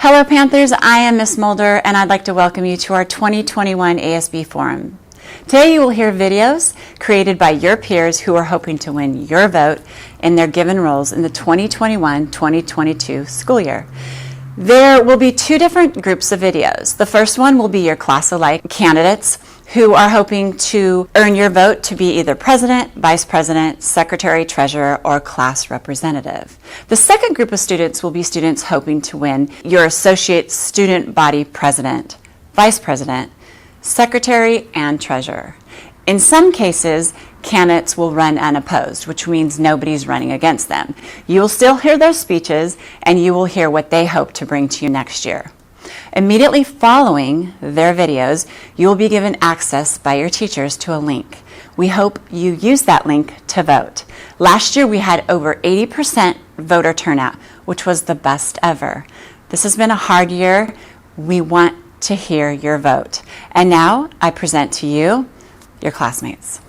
Hello Panthers, I am Miss Mulder and I'd like to welcome you to our 2021 ASB Forum. Today you will hear videos created by your peers who are hoping to win your vote in their given roles in the 2021-2022 school year. There will be two different groups of videos. The first one will be your class-alike candidates who are hoping to earn your vote to be either president, vice president, secretary, treasurer, or class representative. The second group of students will be students hoping to win your associate student body president, vice president, secretary, and treasurer. In some cases, candidates will run unopposed, which means nobody's running against them. You will still hear their speeches, and you will hear what they hope to bring to you next year. Immediately following their videos, you will be given access by your teachers to a link. We hope you use that link to vote. Last year, we had over 80% voter turnout, which was the best ever. This has been a hard year. We want to hear your vote. And now, I present to you your classmates.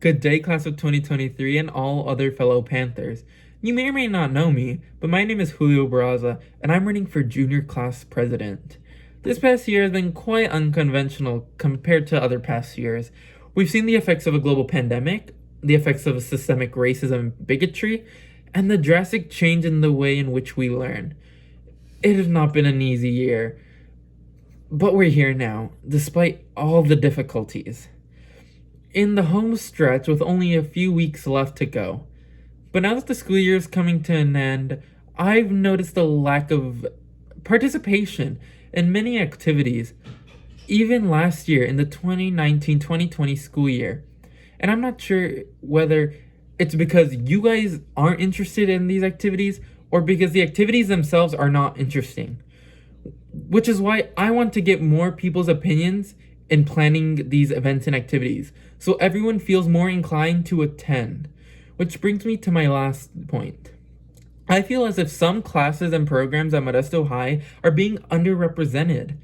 Good day, class of 2023 and all other fellow Panthers. You may or may not know me, but my name is Julio Barraza, and I'm running for junior class president. This past year has been quite unconventional compared to other past years. We've seen the effects of a global pandemic, the effects of systemic racism and bigotry, and the drastic change in the way in which we learn. It has not been an easy year, but we're here now, despite all the difficulties. In the home stretch with only a few weeks left to go. But now that the school year is coming to an end, I've noticed a lack of participation in many activities, even last year in the 2019-2020 school year. And I'm not sure whether it's because you guys aren't interested in these activities or because the activities themselves are not interesting. Which is why I want to get more people's opinions in planning these events and activities, so everyone feels more inclined to attend. Which brings me to my last point. I feel as if some classes and programs at Modesto High are being underrepresented.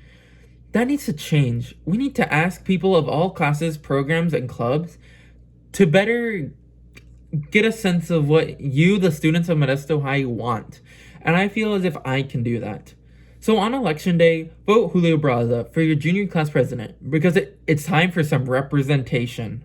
That needs to change. We need to ask people of all classes, programs, and clubs to better get a sense of what you, the students of Modesto High, want. And I feel as if I can do that. So on election day, vote Julio Barraza for your junior class president because it's time for some representation.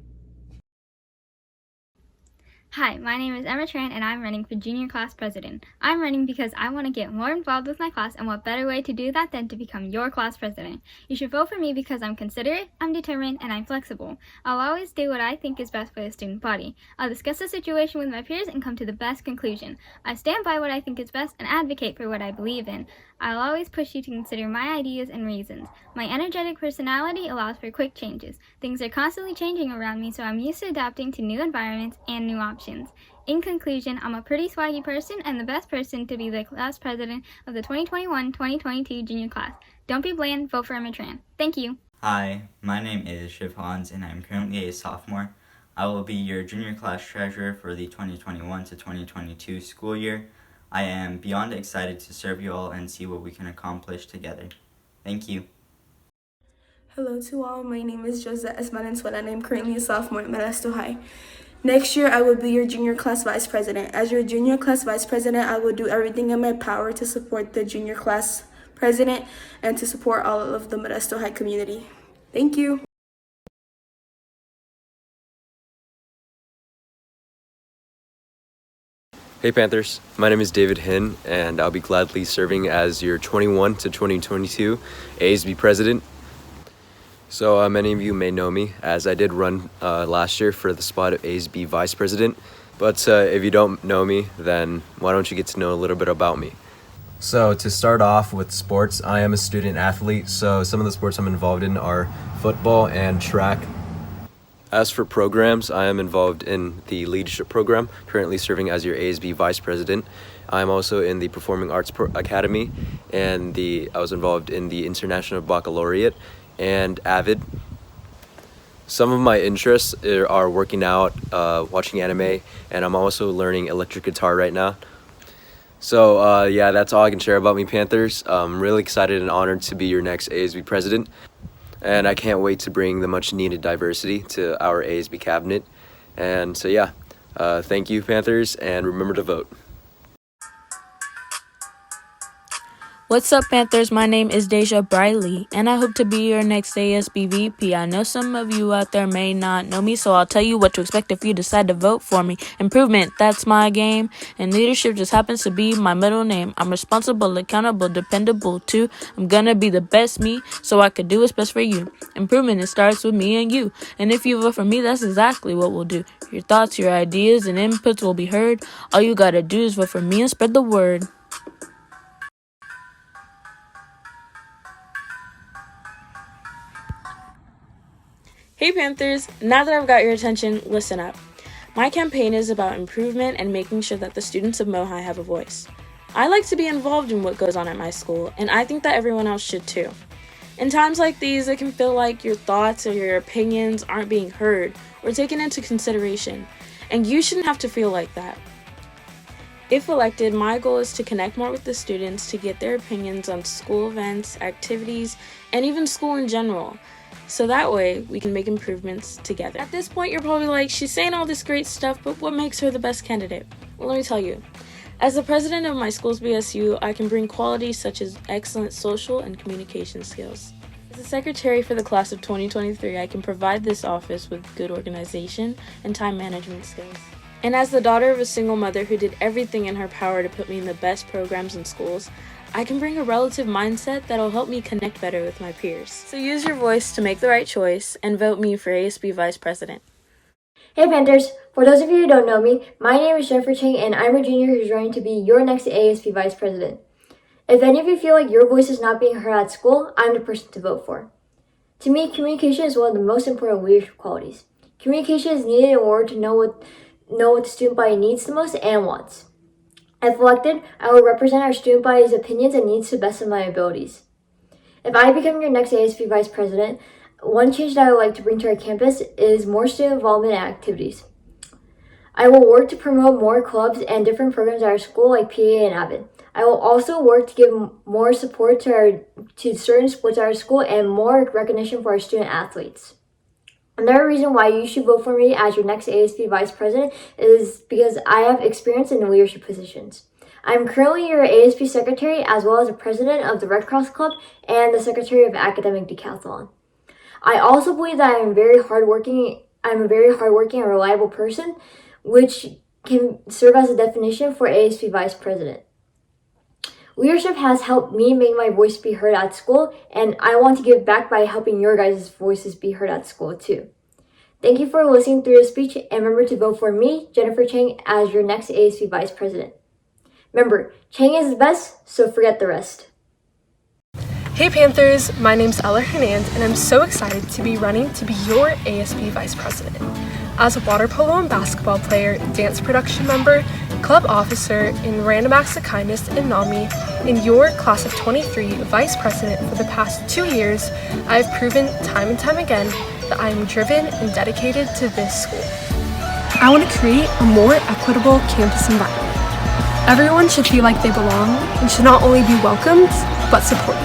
Hi, my name is Emma Tran and I'm running for junior class president. I'm running because I want to get more involved with my class, and what better way to do that than to become your class president. You should vote for me because I'm considerate, I'm determined, and I'm flexible. I'll always do what I think is best for the student body. I'll discuss the situation with my peers and come to the best conclusion. I stand by what I think is best and advocate for what I believe in. I'll always push you to consider my ideas and reasons. My energetic personality allows for quick changes. Things are constantly changing around me, so I'm used to adapting to new environments and new options. In conclusion, I'm a pretty swaggy person and the best person to be the class president of the 2021-2022 junior class. Don't be bland, vote for Emma Tran. Thank you. Hi, my name is Shiv Hans and I'm currently a sophomore. I will be your junior class treasurer for the 2021 to 2022 school year. I am beyond excited to serve you all and see what we can accomplish together. Thank you. Hello to all, my name is Josette Esmalenzuela and I'm currently a sophomore at Modesto High. Next year, I will be your junior class vice president. As your junior class vice president, I will do everything in my power to support the junior class president and to support all of the Modesto High community. Thank you. Hey Panthers, my name is David Hinn and I'll be gladly serving as your 21 to 2022 ASB president. So many of you may know me as I did run last year for the spot of ASB vice president. But if you don't know me, then why don't you get to know a little bit about me? So to start off with sports, I am a student athlete. So some of the sports I'm involved in are football and track. As for programs, I am involved in the leadership program, currently serving as your ASB vice president. I'm also in the Performing Arts Academy, and I was involved in the International Baccalaureate and AVID. Some of my interests are working out, watching anime, and I'm also learning electric guitar right now. So yeah, that's all I can share about me, Panthers. I'm really excited and honored to be your next ASB president. And I can't wait to bring the much needed diversity to our ASB cabinet. And so yeah, Thank you, Panthers, and remember to vote. What's up, Panthers? My name is Deja Briley, and I hope to be your next ASB VP. I know some of you out there may not know me, so I'll tell you what to expect if you decide to vote for me. Improvement, that's my game, and leadership just happens to be my middle name. I'm responsible, accountable, dependable too. I'm gonna be the best me, so I could do what's best for you. Improvement, it starts with me and you, and if you vote for me, that's exactly what we'll do. Your thoughts, your ideas, and inputs will be heard. All you gotta do is vote for me and spread the word. Hey Panthers, now that I've got your attention, listen up. My campaign is about improvement and making sure that the students of Mohai have a voice. I like to be involved in what goes on at my school, and I think that everyone else should too. In times like these, it can feel like your thoughts or your opinions aren't being heard or taken into consideration, and you shouldn't have to feel like that. If elected, my goal is to connect more with the students to get their opinions on school events, activities, and even school in general. So that way, we can make improvements together. At this point, you're probably like, she's saying all this great stuff, but what makes her the best candidate? Well, let me tell you. As the president of my school's BSU, I can bring qualities such as excellent social and communication skills. As the secretary for the class of 2023, I can provide this office with good organization and time management skills. And as the daughter of a single mother who did everything in her power to put me in the best programs and schools, I can bring a relative mindset that'll help me connect better with my peers. So use your voice to make the right choice and vote me for ASB Vice President. Hey Panthers! For those of you who don't know me, my name is Jennifer Chang and I'm a junior who's running to be your next ASB Vice President. If any of you feel like your voice is not being heard at school, I'm the person to vote for. To me, communication is one of the most important leadership qualities. Communication is needed in order to know what the student body needs the most and wants. If elected, I will represent our student body's opinions and needs to the best of my abilities. If I become your next ASB Vice President, one change that I would like to bring to our campus is more student involvement and activities. I will work to promote more clubs and different programs at our school like PA and AVID. I will also work to give more support to certain sports at our school and more recognition for our student athletes. Another reason why you should vote for me as your next ASB Vice President is because I have experience in leadership positions. I'm currently your ASB Secretary as well as the President of the Red Cross Club and the Secretary of Academic Decathlon. I also believe that I'm a very hardworking and reliable person, which can serve as a definition for ASB Vice President. Leadership has helped me make my voice be heard at school, and I want to give back by helping your guys' voices be heard at school too. Thank you for listening through the speech, and remember to vote for me, Jennifer Chang, as your next ASB Vice President. Remember, Chang is the best, so forget the rest. Hey Panthers, my name's Ella Hernandez, and I'm so excited to be running to be your ASB Vice President. As a water polo and basketball player, dance production member, club officer, and random acts of kindness in NAMI, in your class of 23 Vice President for the past 2 years, I have proven time and time again that I am driven and dedicated to this school. I want to create a more equitable campus environment. Everyone should feel like they belong and should not only be welcomed, but supported.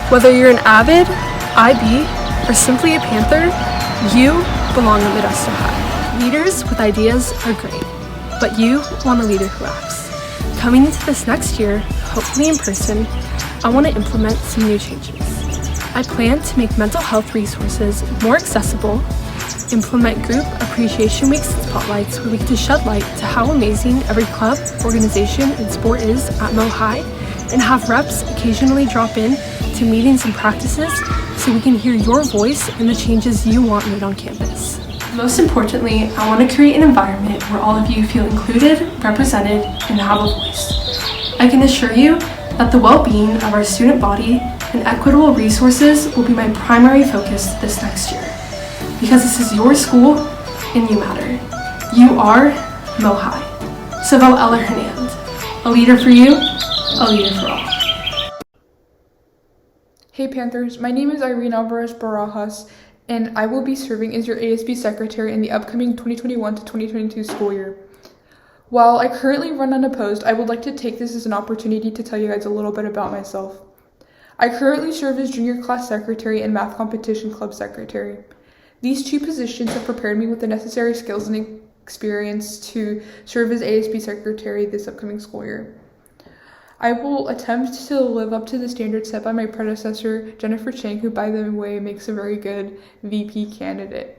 Whether you're an AVID, IB, or simply a Panther, you belong at Modesto High. Leaders with ideas are great, but you want a leader who acts. Coming into this next year, hopefully in person, I want to implement some new changes. I plan to make mental health resources more accessible, implement group appreciation weeks and spotlights where we get to shed light to how amazing every club, organization, and sport is at Mo High, and have reps occasionally drop in to meetings and practices so we can hear your voice and the changes you want made on campus. Most importantly, I want to create an environment where all of you feel included, represented, and have a voice. I can assure you that the well-being of our student body and equitable resources will be my primary focus this next year. Because this is your school and you matter. You are Mo High. So vote Ella Hernandez. A leader for you, a leader for all. Hey Panthers, my name is Irene Alvarez Barajas, and I will be serving as your ASB Secretary in the upcoming 2021 to 2022 school year. While I currently run unopposed, I would like to take this as an opportunity to tell you guys a little bit about myself. I currently serve as Junior Class Secretary and Math Competition Club Secretary. These two positions have prepared me with the necessary skills and experience to serve as ASB secretary this upcoming school year. I will attempt to live up to the standards set by my predecessor, Jennifer Chang, who, by the way, makes a very good VP candidate.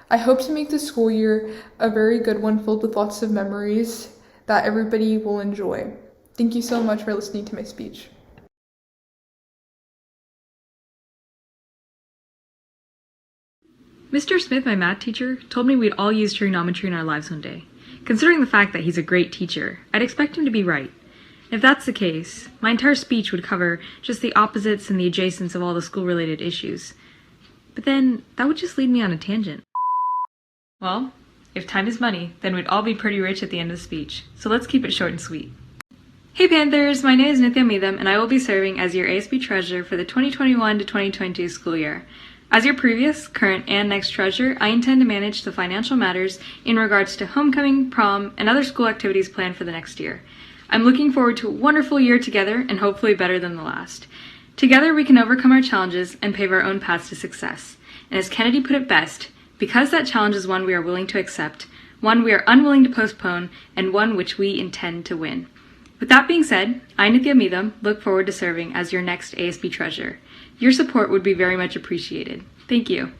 I hope to make the school year a very good one filled with lots of memories that everybody will enjoy. Thank you so much for listening to my speech. Mr. Smith, my math teacher, told me we'd all use trigonometry in our lives one day. Considering the fact that he's a great teacher, I'd expect him to be right. If that's the case, my entire speech would cover just the opposites and the adjacents of all the school-related issues. But then, that would just lead me on a tangent. Well, if time is money, then we'd all be pretty rich at the end of the speech, so let's keep it short and sweet. Hey Panthers, my name is Nithya Meetham, and I will be serving as your ASB treasurer for the 2021 to 2022 school year. As your previous, current, and next treasurer, I intend to manage the financial matters in regards to homecoming, prom, and other school activities planned for the next year. I'm looking forward to a wonderful year together and hopefully better than the last. Together we can overcome our challenges and pave our own paths to success. And as Kennedy put it best, because that challenge is one we are willing to accept, one we are unwilling to postpone, and one which we intend to win. With that being said, I, Nithya Meetham, look forward to serving as your next ASB treasurer. Your support would be very much appreciated. Thank you.